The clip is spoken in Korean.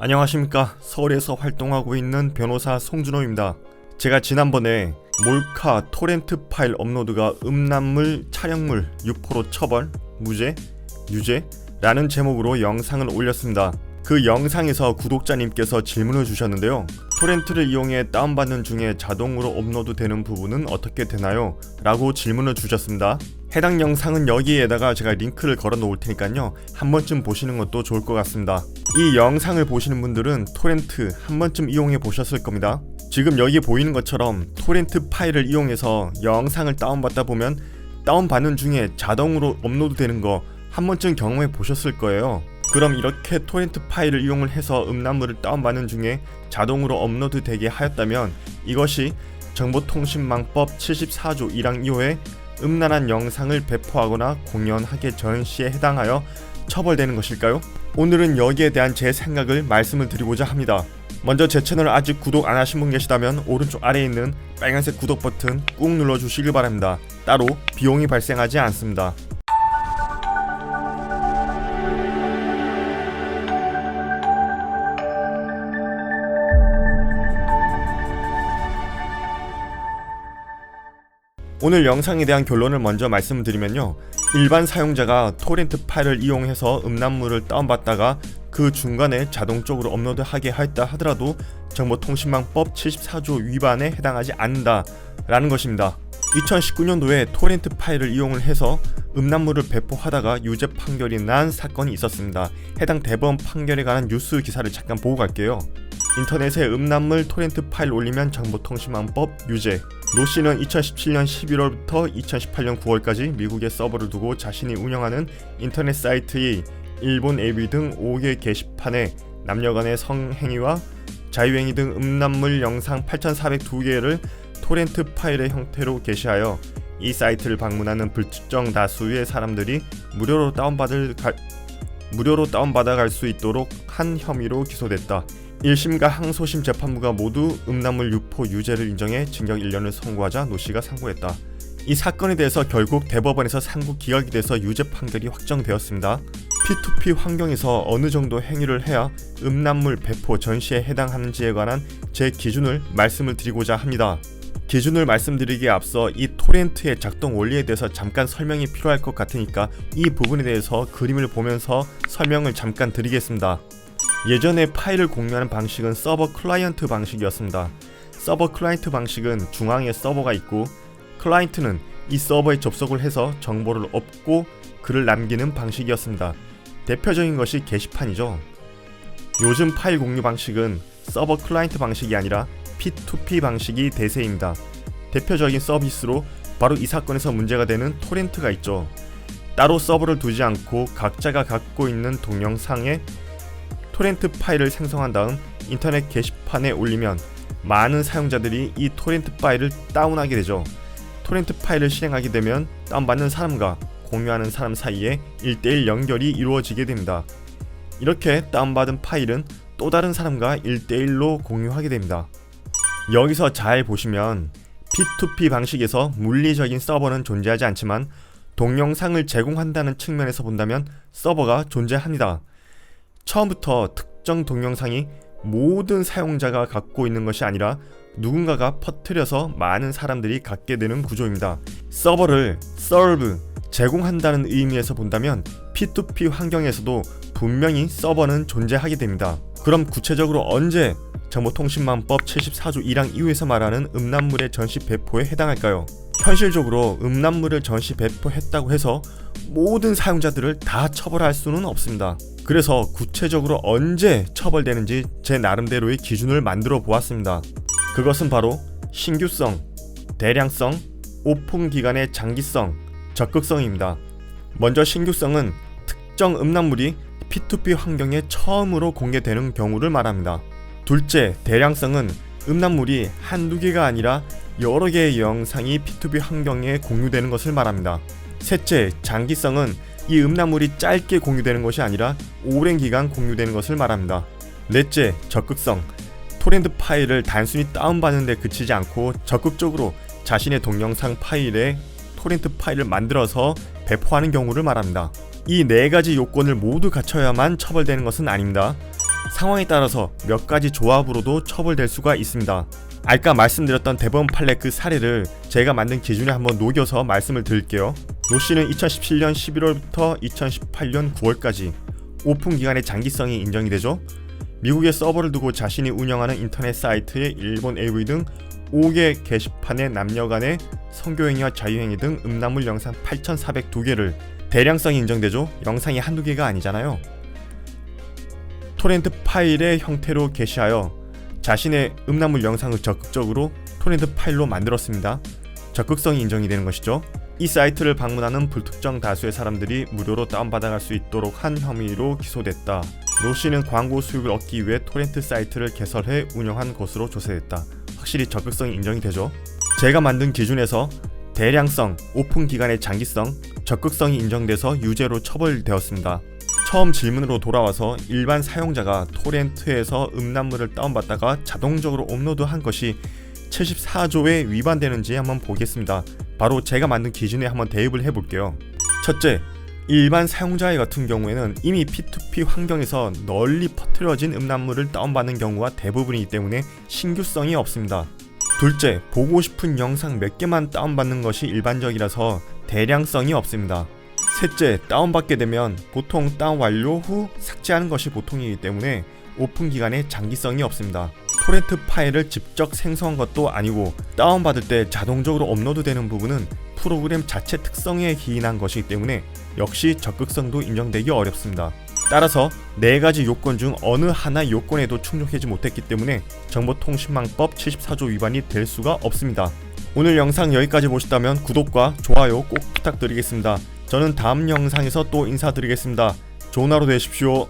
안녕하십니까. 서울에서 활동하고 있는 변호사 송준호입니다. 제가 지난번에 몰카 토렌트 파일 업로드가 음란물, 촬영물 6% 처벌, 무죄, 유죄 라는 제목으로 영상을 올렸습니다. 그 영상에서 구독자님께서 질문을 주셨는데요. 토렌트를 이용해 다운받는 중에 자동으로 업로드 되는 부분은 어떻게 되나요? 라고 질문을 주셨습니다. 해당 영상은 여기에다가 제가 링크를 걸어 놓을 테니까요, 한 번쯤 보시는 것도 좋을 것 같습니다. 이 영상을 보시는 분들은 토렌트 한 번쯤 이용해 보셨을 겁니다. 지금 여기 보이는 것처럼 토렌트 파일을 이용해서 영상을 다운받다 보면 다운받는 중에 자동으로 업로드 되는 거 한 번쯤 경험해 보셨을 거예요. 그럼 이렇게 토렌트 파일을 이용을 해서 음란물을 다운받는 중에 자동으로 업로드 되게 하였다면 이것이 정보통신망법 74조 1항 2호의 음란한 영상을 배포하거나 공연하게 전시에 해당하여 처벌되는 것일까요? 오늘은 여기에 대한 제 생각을 말씀을 드리고자 합니다. 먼저 제 채널 아직 구독 안 하신 분 계시다면 오른쪽 아래에 있는 빨간색 구독 버튼 꾹 눌러주시길 바랍니다. 따로 비용이 발생하지 않습니다. 오늘 영상에 대한 결론을 먼저 말씀드리면요, 일반 사용자가 토렌트 파일을 이용해서 음란물을 다운받다가 그 중간에 자동적으로 업로드하게 하였다 하더라도 정보통신망법 74조 위반에 해당하지 않는다 라는 것입니다. 2019년도에 토렌트 파일을 이용을 해서 음란물을 배포하다가 유죄 판결이 난 사건이 있었습니다. 해당 대법원 판결에 관한 뉴스 기사를 잠깐 보고 갈게요. 인터넷에 음란물 토렌트 파일 올리면 정보통신망법 유죄. 노씨는 2017년 11월부터 2018년 9월까지 미국에 서버를 두고 자신이 운영하는 인터넷 사이트의 일본 AV 등 5개 게시판에 남녀간의 성행위와 자유행위 등 음란물 영상 8,402개를 토렌트 파일의 형태로 게시하여 이 사이트를 방문하는 불특정 다수의 사람들이 무료로 다운받아갈 수 있도록 한 혐의로 기소됐다. 1심과 항소심 재판부가 모두 음란물 유포 유죄를 인정해 징역 1년을 선고하자 노씨가 상고했다. 이 사건에 대해서 결국 대법원에서 상고 기각이 돼서 유죄 판결이 확정되었습니다. P2P 환경에서 어느 정도 행위를 해야 음란물 배포 전시에 해당하는지에 관한 제 기준을 말씀을 드리고자 합니다. 기준을 말씀드리기에 앞서 이 토렌트의 작동 원리에 대해서 잠깐 설명이 필요할 것 같으니까 이 부분에 대해서 그림을 보면서 설명을 잠깐 드리겠습니다. 예전에 파일을 공유하는 방식은 서버 클라이언트 방식이었습니다. 서버 클라이언트 방식은 중앙에 서버가 있고 클라이언트는 이 서버에 접속을 해서 정보를 얻고 글을 남기는 방식이었습니다. 대표적인 것이 게시판이죠. 요즘 파일 공유 방식은 서버 클라이언트 방식이 아니라 P2P 방식이 대세입니다. 대표적인 서비스로 바로 이 사건에서 문제가 되는 토렌트가 있죠. 따로 서버를 두지 않고 각자가 갖고 있는 동영상에 토렌트 파일을 생성한 다음 인터넷 게시판에 올리면 많은 사용자들이 이 토렌트 파일을 다운하게 되죠. 토렌트 파일을 실행하게 되면 다운받는 사람과 공유하는 사람 사이에 1대1 연결이 이루어지게 됩니다. 이렇게 다운받은 파일은 또 다른 사람과 1대1로 공유하게 됩니다. 여기서 잘 보시면 P2P 방식에서 물리적인 서버는 존재하지 않지만 동영상을 제공한다는 측면에서 본다면 서버가 존재합니다. 처음부터 특정 동영상이 모든 사용자가 갖고 있는 것이 아니라 누군가가 퍼뜨려서 많은 사람들이 갖게 되는 구조입니다. 서버를 제공한다는 의미에서 본다면 P2P 환경에서도 분명히 서버는 존재하게 됩니다. 그럼 구체적으로 언제 정보통신망법 74조 1항 2호에서 말하는 음란물의 전시 배포에 해당할까요? 현실적으로 음란물을 전시 배포했다고 해서 모든 사용자들을 다 처벌할 수는 없습니다. 그래서 구체적으로 언제 처벌되는지 제 나름대로의 기준을 만들어 보았습니다. 그것은 바로 신규성, 대량성, 오픈기간의 장기성, 적극성입니다. 먼저 신규성은 특정 음란물이 P2P 환경에 처음으로 공개되는 경우를 말합니다. 둘째, 대량성은 음란물이 한두 개가 아니라 여러 개의 영상이 P2P 환경에 공유되는 것을 말합니다. 셋째, 장기성은 이 음란물이 짧게 공유되는 것이 아니라 오랜 기간 공유되는 것을 말합니다. 넷째, 적극성. 토렌트 파일을 단순히 다운받는 데 그치지 않고 적극적으로 자신의 동영상 파일에 토렌트 파일을 만들어서 배포하는 경우를 말합니다. 이 네 가지 요건을 모두 갖춰야만 처벌되는 것은 아닙니다. 상황에 따라서 몇 가지 조합으로도 처벌될 수가 있습니다. 아까 말씀드렸던 대법원 판례 그 사례를 제가 만든 기준에 한번 녹여서 말씀을 드릴게요. 노 씨는 2017년 11월부터 2018년 9월까지 오픈 기간의 장기성이 인정이 되죠. 미국에 서버를 두고 자신이 운영하는 인터넷 사이트에 일본 AV 등 5개 게시판의 남녀간의 성교행위와 자유행위 등 음란물 영상 8,402개를 대량성이 인정되죠. 영상이 한두 개가 아니잖아요. 토렌트 파일의 형태로 게시하여 자신의 음란물 영상을 적극적으로 토렌트 파일로 만들었습니다. 적극성이 인정이 되는 것이죠. 이 사이트를 방문하는 불특정 다수의 사람들이 무료로 다운받아갈 수 있도록 한 혐의로 기소됐다. 노 씨는 광고 수익을 얻기 위해 토렌트 사이트를 개설해 운영한 것으로 조사됐다. 확실히 적극성이 인정이 되죠. 제가 만든 기준에서 대량성, 오픈 기간의 장기성, 적극성이 인정돼서 유죄로 처벌되었습니다. 처음 질문으로 돌아와서 일반 사용자가 토렌트에서 음란물을 다운받다가 자동적으로 업로드한 것이 74조에 위반되는지 한번 보겠습니다. 바로 제가 만든 기준에 한번 대입을 해볼게요. 첫째, 일반 사용자 같은 경우에는 이미 P2P 환경에서 널리 퍼뜨려진 음란물을 다운받는 경우가 대부분이기 때문에 신규성이 없습니다. 둘째, 보고 싶은 영상 몇 개만 다운받는 것이 일반적이라서 대량성이 없습니다. 셋째, 다운받게 되면 보통 다운 완료 후 삭제하는 것이 보통이기 때문에 오픈 기간에 장기성이 없습니다. 토렌트 파일을 직접 생성한 것도 아니고 다운받을 때 자동적으로 업로드되는 부분은 프로그램 자체 특성에 기인한 것이기 때문에 역시 적극성도 인정되기 어렵습니다. 따라서 4가지 요건 중 어느 하나 요건에도 충족하지 못했기 때문에 정보통신망법 74조 위반이 될 수가 없습니다. 오늘 영상 여기까지 보셨다면 구독과 좋아요 꼭 부탁드리겠습니다. 저는 다음 영상에서 또 인사드리겠습니다. 좋은 하루 되십시오.